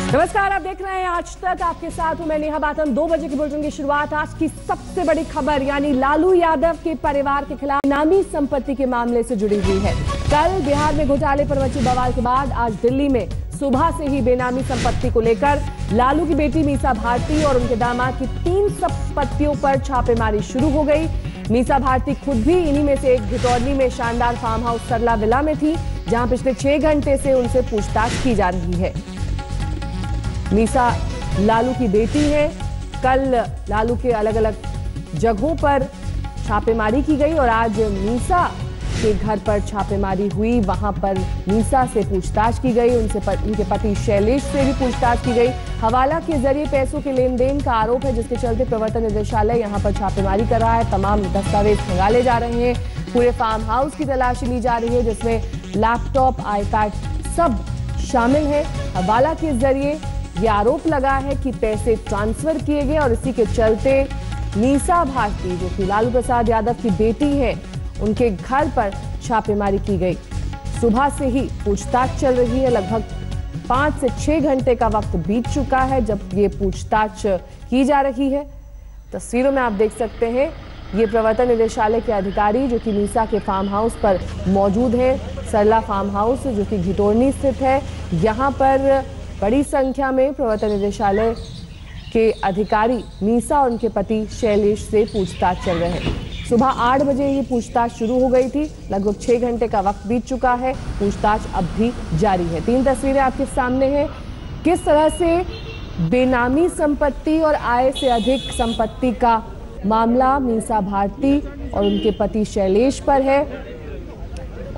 नमस्कार, आप देख रहे हैं आज तक। आपके साथ हूं मैं नेहा बातन। 2 बजे की बुलेटिन की शुरुआत आज की सबसे बड़ी खबर यानी लालू यादव के परिवार के खिलाफ बेनामी संपत्ति के मामले से जुड़ी हुई है। कल बिहार में घोटाले पर मची बवाल के बाद आज दिल्ली में सुबह से ही बेनामी संपत्ति को लेकर लालू की बेटी मीसा भारती और उनके दामाद की 3 संपत्तियों पर छापेमारी शुरू हो गई। मीसा भारती खुद भी इन्हीं में से एक घितौनी में शानदार फार्म हाउस सरला विला में थी, जहां पिछले 6 घंटे से उनसे पूछताछ की जा रही है। मीसा लालू की बेटी है। कल लालू के अलग अलग जगहों पर छापेमारी की गई और आज मीसा के घर पर छापेमारी हुई। वहां पर मीसा से पूछताछ की गई, उनके पति शैलेश से भी पूछताछ की गई। हवाला के जरिए पैसों के लेन देन का आरोप है, जिसके चलते प्रवर्तन निदेशालय यहां पर छापेमारी कर रहा है। तमाम दस्तावेज खंगाले जा रहे हैं। पूरे फार्म हाउस की तलाशी ली जा रही है, जिसमें लैपटॉप, आईपैड सब शामिल है। हवाला के जरिए ये आरोप लगा है कि पैसे ट्रांसफर किए गए और इसी के चलते मीसा भारती, जो कि लालू प्रसाद यादव की बेटी है, उनके घर पर छापेमारी की गई। सुबह से ही पूछताछ चल रही है। लगभग 5 से 6 घंटे का वक्त बीत चुका है जब ये पूछताछ की जा रही है। तस्वीरों में आप देख सकते हैं, ये प्रवर्तन निदेशालय के अधिकारी जो कि मीसा के फार्म हाउस पर मौजूद है। सरला फार्म हाउस जो कि घितौनी स्थित है। यहाँ पर बड़ी संख्या में प्रवर्तन निदेशालय के अधिकारी मीसा और उनके पति शैलेश से पूछताछ चल रहे हैं। सुबह 8 बजे ये पूछताछ शुरू हो गई थी। लगभग 6 घंटे का वक्त बीत चुका है। पूछताछ अब भी जारी है। 3 तस्वीरें आपके सामने हैं। किस तरह से बेनामी संपत्ति और आय से अधिक संपत्ति का मामला मीसा भारती और उनके पति शैलेश पर है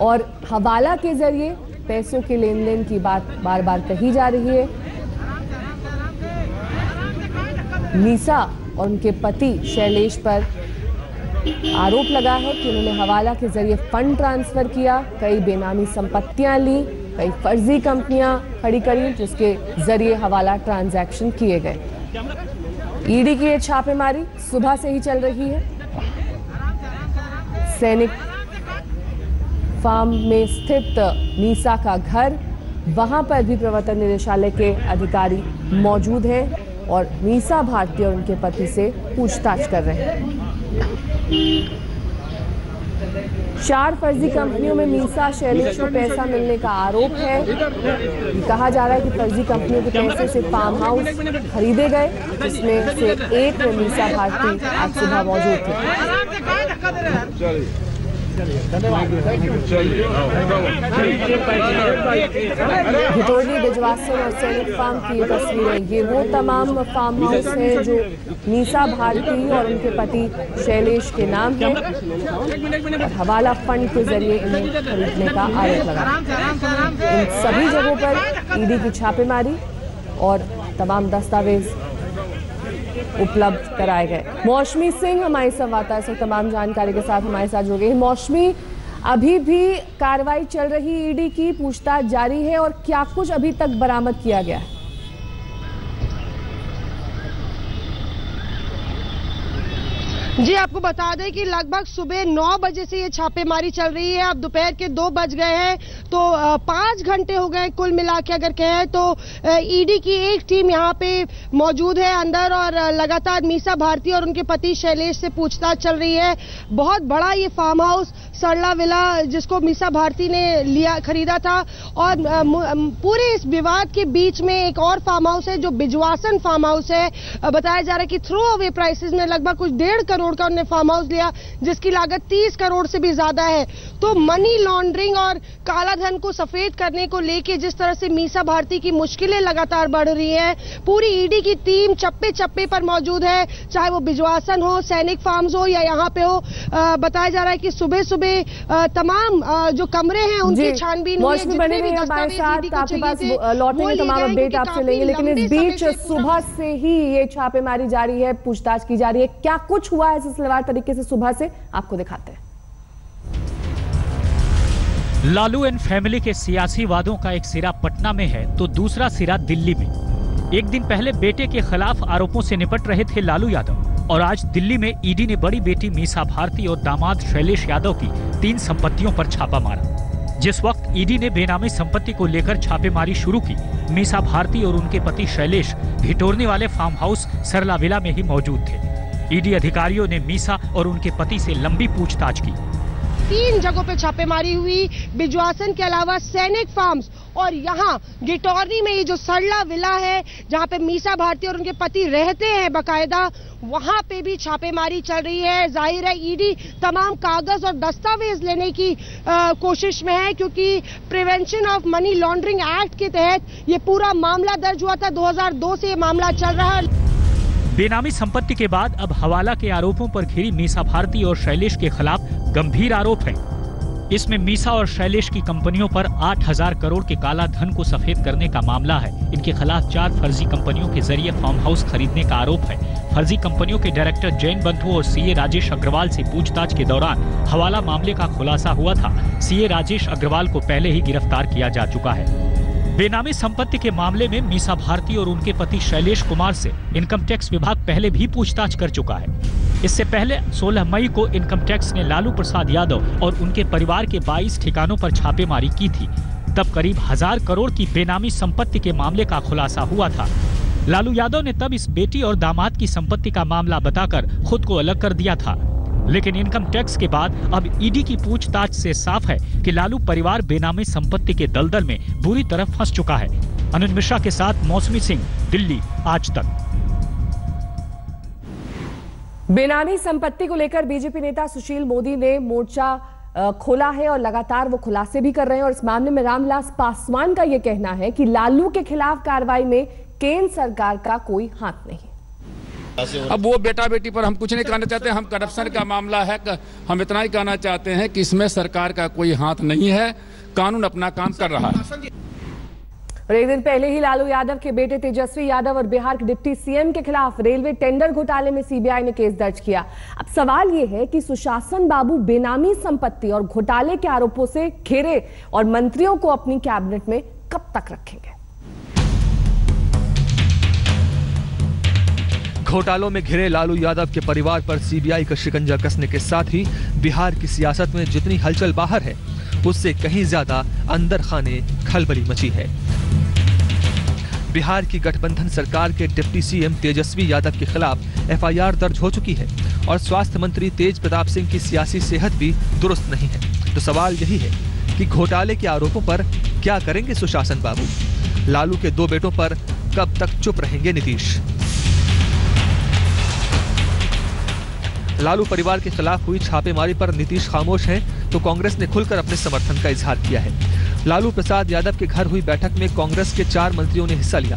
और हवाला के जरिए पैसों के लेन देन की बात बार बार कही जा रही है। मीसा और उनके पति शैलेश पर आरोप लगा है कि उन्होंने हवाला के जरिए फंड ट्रांसफर किया, कई बेनामी संपत्तियां ली, कई फर्जी कंपनियां खड़ी करी, जिसके जरिए हवाला ट्रांजैक्शन किए गए। ईडी की ये छापेमारी सुबह से ही चल रही है। सैनिक फार्म में स्थित मीसा का घर, वहां पर भी प्रवर्तन निदेशालय के अधिकारी मौजूद हैं और मीसा भारती और उनके पति से पूछताछ कर रहे हैं। 4 फर्जी कंपनियों में मीसा शैलेश को पैसा मिलने का आरोप है। कहा जा रहा है कि फर्जी कंपनियों के पैसे से फार्म हाउस खरीदे गए, जिसमें से एक में मीसा भारती आज सुबह मौजूद थे। घितौनी, बिजवासन और सैनिक फार्म की ये तस्वीरें, ये वो तमाम फार्म हाउस हैं जो मीसा भारती और उनके पति शैलेश के नाम है और हवाला फंड के जरिए इन्हें खरीदने का आरोप लगा। इन सभी जगहों पर ईडी की छापेमारी और तमाम दस्तावेज उपलब्ध कराए गए। मौसमी सिंह हमारी संवाददाता से तमाम जानकारी के साथ हमारे साथ जुड़ गई। मौसमी, अभी भी कार्रवाई चल रही, ईडी की पूछताछ जारी है और क्या कुछ अभी तक बरामद किया गया है? जी, आपको बता दें कि लगभग सुबह 9 बजे से ये छापेमारी चल रही है। अब दोपहर के 2 बज गए हैं, तो 5 घंटे हो गए कुल मिला के अगर कहें तो। ईडी की एक टीम यहाँ पे मौजूद है अंदर और लगातार मीसा भारती और उनके पति शैलेश से पूछताछ चल रही है। बहुत बड़ा ये फार्म हाउस सरला विला, जिसको मीसा भारती ने खरीदा था, और पूरे इस विवाद के बीच में एक और फार्म हाउस है जो बिजवासन फार्म हाउस है। बताया जा रहा है कि थ्रो अवे प्राइसेस में लगभग कुछ 1.5 करोड़ का उन्होंने फार्म हाउस लिया, जिसकी लागत 30 करोड़ से भी ज्यादा है। तो मनी लॉन्ड्रिंग और काला धन को सफेद करने को लेके जिस तरह से मीसा भारती की मुश्किलें लगातार बढ़ रही हैं, पूरी ईडी की टीम चप्पे चप्पे पर मौजूद है, चाहे वो बिजवासन हो, सैनिक फार्म्स हो या यहाँ पे हो। बताया जा रहा है कि सुबह सुबह तमाम जो कमरे हैं उनकी छानबीन हुई है। जितने भी हमारे साथ आपके पास लौटेंगे तमाम अपडेट आपसे लेंगे, लेकिन इस बीच सुबह से ही ये छापेमारी जारी है, पूछताछ की जा रही है। क्या कुछ हुआ है सिलसिलेवार तरीके से सुबह से, आपको दिखाते हैं। लालू एंड फैमिली के सियासी वादों का एक सिरा पटना में है तो दूसरा सिरा दिल्ली में। एक दिन पहले बेटे के खिलाफ आरोपों से निपट रहे थे लालू यादव और आज दिल्ली में ईडी ने बड़ी बेटी मीसा भारती और दामाद शैलेश यादव की 3 संपत्तियों पर छापा मारा। जिस वक्त ईडी ने बेनामी संपत्ति को लेकर छापेमारी शुरू की, मीसा भारती और उनके पति शैलेश भिटोरने वाले फार्म हाउस सरला विला में ही मौजूद थे। ईडी अधिकारियों ने मीसा और उनके पति से लंबी पूछताछ की। 3 जगहों पे छापेमारी हुई, बिजवासन के अलावा सैनिक फार्म्स और यहाँ गिटौरनी में ये जो सरला विला है जहाँ पे मीसा भारती और उनके पति रहते हैं बकायदा, वहाँ पे भी छापेमारी चल रही है। जाहिर है ईडी तमाम कागज और दस्तावेज लेने की कोशिश में है, क्योंकि prevention of money laundering act के तहत ये पूरा मामला दर्ज हुआ था। 2002 से ये मामला चल रहा है। बेनामी संपत्ति के बाद अब हवाला के आरोपों पर घिरी मीसा भारती और शैलेश के खिलाफ गंभीर आरोप है। इसमें मीसा और शैलेश की कंपनियों पर 8,000 करोड़ के काला धन को सफेद करने का मामला है। इनके खिलाफ 4 फर्जी कंपनियों के जरिए फार्म हाउस खरीदने का आरोप है। फर्जी कंपनियों के डायरेक्टर जैन बंधु और सीए राजेश अग्रवाल से पूछताछ के दौरान हवाला मामले का खुलासा हुआ था। सीए राजेश अग्रवाल को पहले ही गिरफ्तार किया जा चुका है। बेनामी संपत्ति के मामले में मीसा भारती और उनके पति शैलेश कुमार से इनकम टैक्स विभाग पहले भी पूछताछ कर चुका है। इससे पहले 16 मई को इनकम टैक्स ने लालू प्रसाद यादव और उनके परिवार के 22 ठिकानों पर छापेमारी की थी। तब करीब 1000 करोड़ की बेनामी संपत्ति के मामले का खुलासा हुआ था। लालू यादव ने तब इस बेटी और दामाद की संपत्ति का मामला बताकर खुद को अलग कर दिया था। लेकिन इनकम टैक्स के बाद अब ईडी की पूछताछ से साफ है कि लालू परिवार बेनामी संपत्ति के दलदल में बुरी तरह फंस चुका है। अनिल मिश्रा के साथ मौसमी सिंह, दिल्ली, आज तक। बेनामी संपत्ति को लेकर बीजेपी नेता सुशील मोदी ने मोर्चा खोला है और लगातार वो खुलासे भी कर रहे हैं। और इस मामले में रामविलास पासवान का ये कहना है कि लालू के खिलाफ कार्रवाई में केंद्र सरकार का कोई हाथ नहीं। अब वो बेटा बेटी पर हम कुछ नहीं कहना चाहते, हम करप्शन का मामला है, हम इतना ही कहना चाहते हैं कि इसमें सरकार का कोई हाथ नहीं है, कानून अपना काम कर रहा है। और एक दिन पहले ही लालू यादव के बेटे तेजस्वी यादव और बिहार के डिप्टी सीएम के खिलाफ रेलवे टेंडर घोटाले में सीबीआई ने केस दर्ज किया। अब सवाल यह है कि सुशासन बाबू बेनामी संपत्ति और घोटाले के आरोपों से घिरे और मंत्रियों को अपनी कैबिनेट में कब तक रखेंगे। घोटालों में घिरे लालू यादव के परिवार पर सीबीआई का शिकंजा कसने के साथ ही बिहार की सियासत में जितनी हलचल बाहर है, उससे कहीं ज्यादा अंदर खाने खलबली मची है। बिहार की गठबंधन सरकार के डिप्टी सीएम तेजस्वी यादव के खिलाफ एफआईआर दर्ज हो चुकी है और स्वास्थ्य मंत्री तेज प्रताप सिंह की सियासी सेहत भी दुरुस्त नहीं है। तो सवाल यही है कि घोटाले के आरोपों पर क्या करेंगे सुशासन बाबू। लालू के 2 बेटों पर कब तक चुप रहेंगे नीतीश। लालू परिवार के खिलाफ हुई छापेमारी पर नीतीश खामोश हैं, तो कांग्रेस ने खुलकर अपने समर्थन का इजहार किया है। लालू प्रसाद यादव के घर हुई बैठक में कांग्रेस के 4 मंत्रियों ने हिस्सा लिया।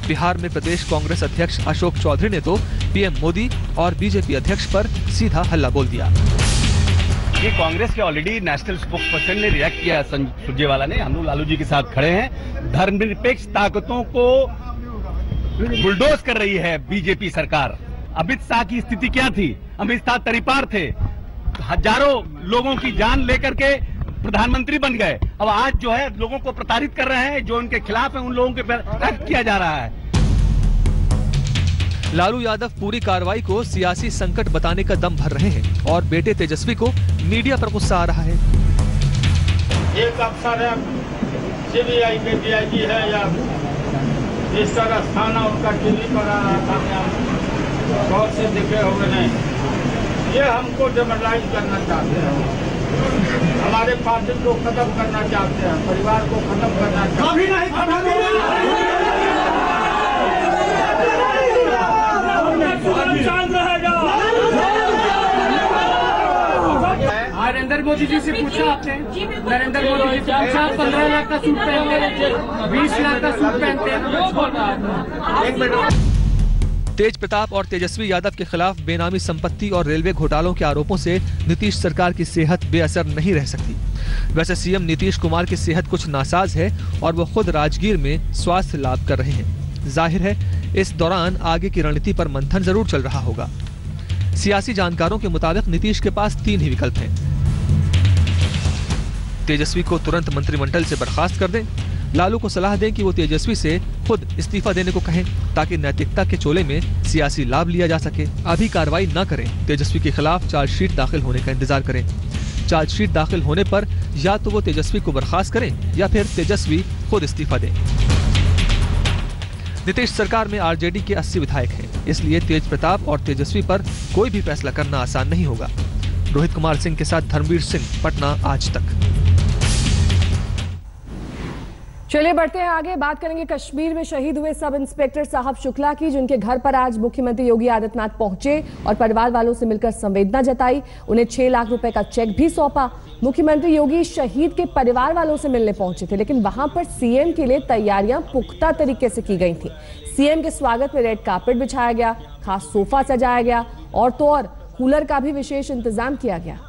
बिहार में प्रदेश कांग्रेस अध्यक्ष अशोक चौधरी ने तो पीएम मोदी और बीजेपी अध्यक्ष पर सीधा हल्ला बोल दिया। ये कांग्रेस के ऑलरेडी नेशनल स्पोक्स पर्सन ने रिएक्ट किया, सुरजेवाला ने। हम लोग लालू जी के साथ खड़े हैं। धर्मनिरपेक्ष ताकतों को बुलडोज कर रही है बीजेपी सरकार। अमित शाह की स्थिति क्या थी? अमित शाह तरीपार थे, हजारों लोगों की जान लेकर के प्रधानमंत्री बन गए। अब आज जो है लोगों को प्रताड़ित कर रहे हैं, जो उनके खिलाफ है उन लोगों के पर एक्ट किया जा रहा है। लालू यादव पूरी कार्रवाई को सियासी संकट बताने का दम भर रहे हैं और बेटे तेजस्वी को मीडिया पर गुस्सा आ रहा है। एक अफसर है सीबीआई के डीआईजी है या इस तरह थाना उनका टीवी पर आ रहा था, बहुत से दिखे हुए नहीं। ये हमको डेमोरलाइज करना चाहते हैं, हमारे पार्टी को खत्म करना चाहते हैं, परिवार को खत्म करना चाहते हैं। नरेंद्र मोदी जी से पूछा आपने? नरेंद्र मोदी जी से पूछा 15 लाख का सूट पहनते हैं, 20 लाख का सूट पहनते हैं। तेज प्रताप और तेजस्वी यादव के खिलाफ बेनामी संपत्ति और रेलवे घोटालों के आरोपों से नीतीश सरकार की सेहत बेअसर नहीं रह सकती। वैसे सीएम नीतीश कुमार की सेहत कुछ नासाज है और वो खुद राजगीर में स्वास्थ्य लाभ कर रहे हैं। जाहिर है इस दौरान आगे की रणनीति पर मंथन जरूर चल रहा होगा। सियासी जानकारों के मुताबिक नीतीश के पास 3 ही विकल्प हैं। तेजस्वी को तुरंत मंत्रिमंडल से बर्खास्त कर दें, लालू को सलाह दें कि वो तेजस्वी से खुद इस्तीफा देने को कहें ताकि नैतिकता के चोले में सियासी लाभ लिया जा सके। अभी कार्रवाई न करें, तेजस्वी के खिलाफ चार्जशीट दाखिल होने का इंतजार करें। चार्जशीट दाखिल होने पर या तो वो तेजस्वी को बर्खास्त करें या फिर तेजस्वी खुद इस्तीफा दें। नीतीश सरकार में आरजेडी के 80 विधायक हैं, इसलिए तेज प्रताप और तेजस्वी पर कोई भी फैसला करना आसान नहीं होगा। रोहित कुमार सिंह के साथ धर्मवीर सिंह, पटना, आज तक। चलिए बढ़ते हैं आगे, बात करेंगे कश्मीर में शहीद हुए सब इंस्पेक्टर साहब शुक्ला की, जिनके घर पर आज मुख्यमंत्री योगी आदित्यनाथ पहुंचे और परिवार वालों से मिलकर संवेदना जताई। उन्हें 6 लाख रुपए का चेक भी सौंपा। मुख्यमंत्री योगी शहीद के परिवार वालों से मिलने पहुंचे थे, लेकिन वहां पर सीएम के लिए तैयारियां पुख्ता तरीके से की गई थी। सीएम के स्वागत में रेड कार्पेट बिछाया गया, खास सोफा सजाया गया और तो और कूलर का भी विशेष इंतजाम किया गया।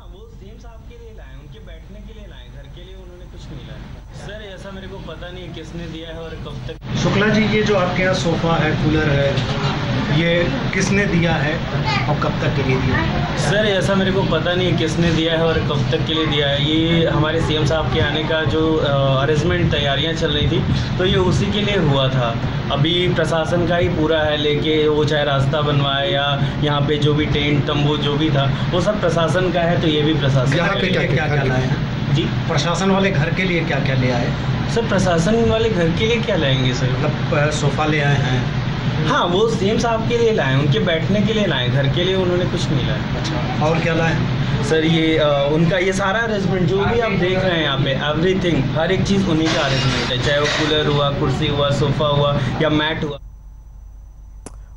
मेरे को पता नहीं किसने दिया है और कब तक। शुक्ला जी, ये जो आपके यहाँ सोफा है, कूलर है, ये किसने दिया है और कब तक के लिए दिया है? सर ऐसा मेरे को पता नहीं किसने दिया है और कब तक के लिए दिया है। ये हमारे सीएम साहब के आने का जो अरेंजमेंट तैयारियां चल रही थी, तो ये उसी के लिए हुआ था। अभी प्रशासन का ही पूरा है लेके, वो चाहे रास्ता बनवाए या यहाँ पे जो भी टेंट तंबू जो भी था वो सब प्रशासन का है, तो ये भी प्रशासन यहाँ पे क्या लाए हैं जी? प्रशासन वाले घर के लिए क्या क्या ले आए? सर प्रशासन वाले घर के लिए क्या लाएंगे सर? मतलब सोफा ले आए हैं? हाँ, वो सीएम साहब के लिए लाए, उनके बैठने के लिए लाए, घर के लिए उन्होंने कुछ नहीं लाया। अच्छा, और क्या लाए सर? ये उनका ये सारा अरेंजमेंट जो भी आप देख रहे हैं यहाँ पे, एवरीथिंग, हर एक चीज़ उन्हीं का अरेंजमेंट है, चाहे वो कूलर हुआ, कुर्सी हुआ, सोफा हुआ या मैट हुआ।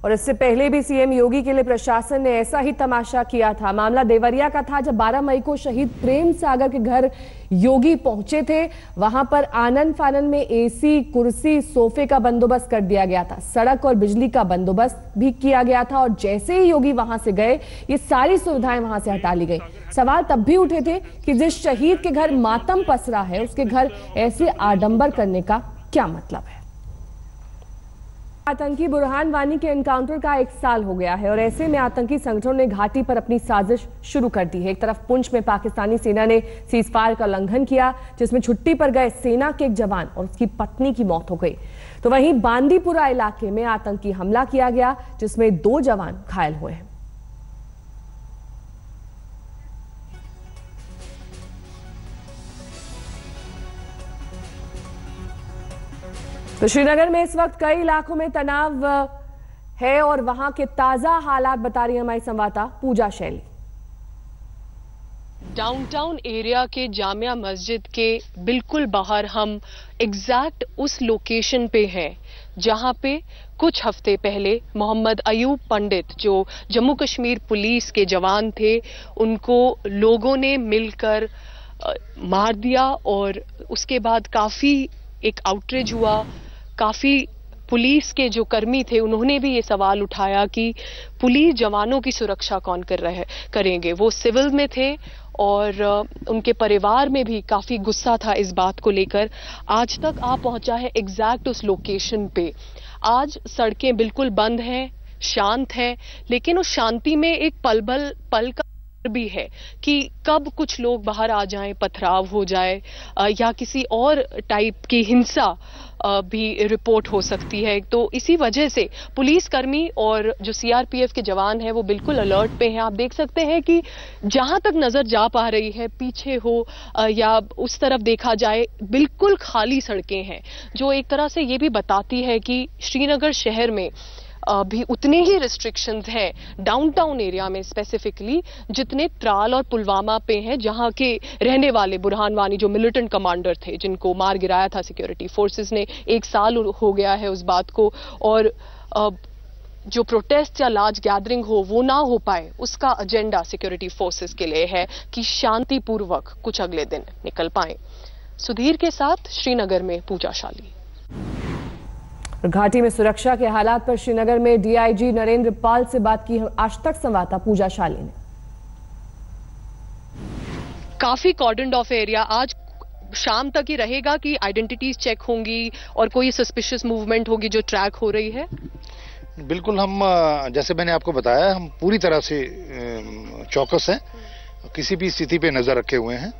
और इससे पहले भी सीएम योगी के लिए प्रशासन ने ऐसा ही तमाशा किया था। मामला देवरिया का था, जब 12 मई को शहीद प्रेम सागर के घर योगी पहुंचे थे। वहां पर आनन फानन में एसी, कुर्सी, सोफे का बंदोबस्त कर दिया गया था। सड़क और बिजली का बंदोबस्त भी किया गया था और जैसे ही योगी वहां से गए, ये सारी सुविधाएं वहां से हटा ली गई। सवाल तब भी उठे थे कि जिस शहीद के घर मातम पसरा है, उसके घर ऐसे आडंबर करने का क्या मतलब है। आतंकी बुरहान वानी के एनकाउंटर का 1 साल हो गया है और ऐसे में आतंकी संगठनों ने घाटी पर अपनी साजिश शुरू कर दी है। एक तरफ पुंछ में पाकिस्तानी सेना ने सीजफायर का उल्लंघन किया, जिसमें छुट्टी पर गए सेना के एक जवान और उसकी पत्नी की मौत हो गई। तो वहीं बांदीपुरा इलाके में आतंकी हमला किया गया, जिसमें 2 जवान घायल हुए हैं। तो श्रीनगर में इस वक्त कई इलाकों में तनाव है और वहां के ताजा हालात बता रही है हमारी संवाददाता पूजा शैली। डाउनटाउन एरिया के जामिया मस्जिद के बिल्कुल बाहर हम एग्जैक्ट उस लोकेशन पे हैं जहां पे कुछ हफ्ते पहले मोहम्मद अयूब पंडित, जो जम्मू कश्मीर पुलिस के जवान थे, उनको लोगों ने मिलकर मार दिया और उसके बाद काफी एक आउटरीच हुआ। काफी पुलिस के जो कर्मी थे उन्होंने भी ये सवाल उठाया कि पुलिस जवानों की सुरक्षा कौन करेंगे। वो सिविल में थे और उनके परिवार में भी काफी गुस्सा था इस बात को लेकर। आज तक आ पहुंचा है एग्जैक्ट उस लोकेशन पे। आज सड़कें बिल्कुल बंद हैं, शांत है, लेकिन उस शांति में एक पल का भी है कि कब कुछ लोग बाहर आ जाएं, पथराव हो जाए या किसी और टाइप की हिंसा भी रिपोर्ट हो सकती है। तो इसी वजह से पुलिसकर्मी और जो सीआरपीएफ के जवान हैं वो बिल्कुल अलर्ट पे हैं। आप देख सकते हैं कि जहां तक नजर जा पा रही है, पीछे हो या उस तरफ देखा जाए, बिल्कुल खाली सड़कें हैं, जो एक तरह से ये भी बताती है कि श्रीनगर शहर में भी उतने ही रिस्ट्रिक्शंस हैं डाउनटाउन एरिया में स्पेसिफिकली जितने त्राल और पुलवामा पे हैं, जहां के रहने वाले बुरहान वानी जो मिलिटेंट कमांडर थे, जिनको मार गिराया था सिक्योरिटी फोर्सेस ने। 1 साल हो गया है उस बात को और जो प्रोटेस्ट या लार्ज गैदरिंग हो वो ना हो पाए, उसका एजेंडा सिक्योरिटी फोर्सेस के लिए है कि शांतिपूर्वक कुछ अगले दिन निकल पाए। सुधीर के साथ श्रीनगर में पूजा शाली। घाटी में सुरक्षा के हालात पर श्रीनगर में डीआईजी नरेंद्र पाल से बात की आज तक संवाददाता पूजा शाली ने। काफी कॉर्डन ऑफ एरिया आज शाम तक ही रहेगा कि आइडेंटिटीज चेक होंगी और कोई सस्पिशियस मूवमेंट होगी जो ट्रैक हो रही है? बिल्कुल, हम जैसे मैंने आपको बताया, हम पूरी तरह से चौकस हैं, किसी भी स्थिति पे नजर रखे हुए हैं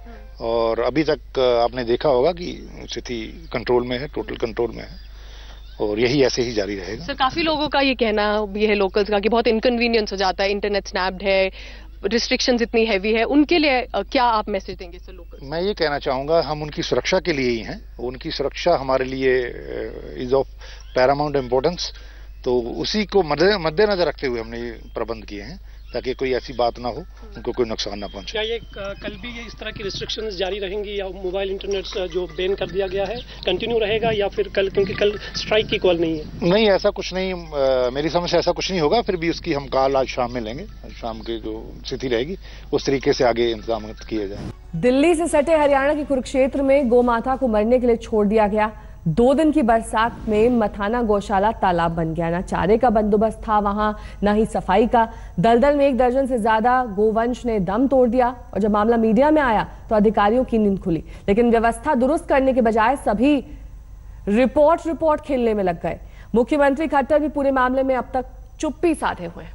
और अभी तक आपने देखा होगा कि स्थिति कंट्रोल में है, टोटल कंट्रोल में है और यही ऐसे ही जारी रहेगा। सर, काफी लोगों का ये कहना भी है लोकल्स का कि बहुत इनकन्वीनियंस हो जाता है, इंटरनेट स्नैप्ड है, रिस्ट्रिक्शंस इतनी हैवी है, उनके लिए क्या आप मैसेज देंगे सर लोकल? मैं ये कहना चाहूँगा, हम उनकी सुरक्षा के लिए ही हैं। उनकी सुरक्षा हमारे लिए इज ऑफ पैरामाउंट इम्पोर्टेंस। तो उसी को मद्देनजर रखते हुए हमने ये प्रबंध किए हैं ताकि कोई ऐसी बात ना हो, उनको कोई नुकसान ना पहुंचे। क्या ये कल भी ये इस तरह की रिस्ट्रिक्शंस जारी रहेंगी या मोबाइल इंटरनेट जो बैन कर दिया गया है कंटिन्यू रहेगा, या फिर कल, क्योंकि कल स्ट्राइक की कॉल नहीं है? नहीं, ऐसा कुछ नहीं, मेरी समझ से ऐसा कुछ नहीं होगा। फिर भी उसकी हम कॉल आज शाम में लेंगे। शाम की जो स्थिति रहेगी उस तरीके से आगे इंतजाम किए जाएंगे। दिल्ली से सटे हरियाणा के कुरुक्षेत्र में गोमाता को मरने के लिए छोड़ दिया गया। 2 दिन की बरसात में मथाना गौशाला तालाब बन गया। ना चारे का बंदोबस्त था वहां, ना ही सफाई का। दलदल में 1 दर्जन से ज्यादा गोवंश ने दम तोड़ दिया और जब मामला मीडिया में आया तो अधिकारियों की नींद खुली। लेकिन व्यवस्था दुरुस्त करने के बजाय सभी रिपोर्ट खेलने में लग गए। मुख्यमंत्री खट्टर भी पूरे मामले में अब तक चुप्पी साधे हुए हैं।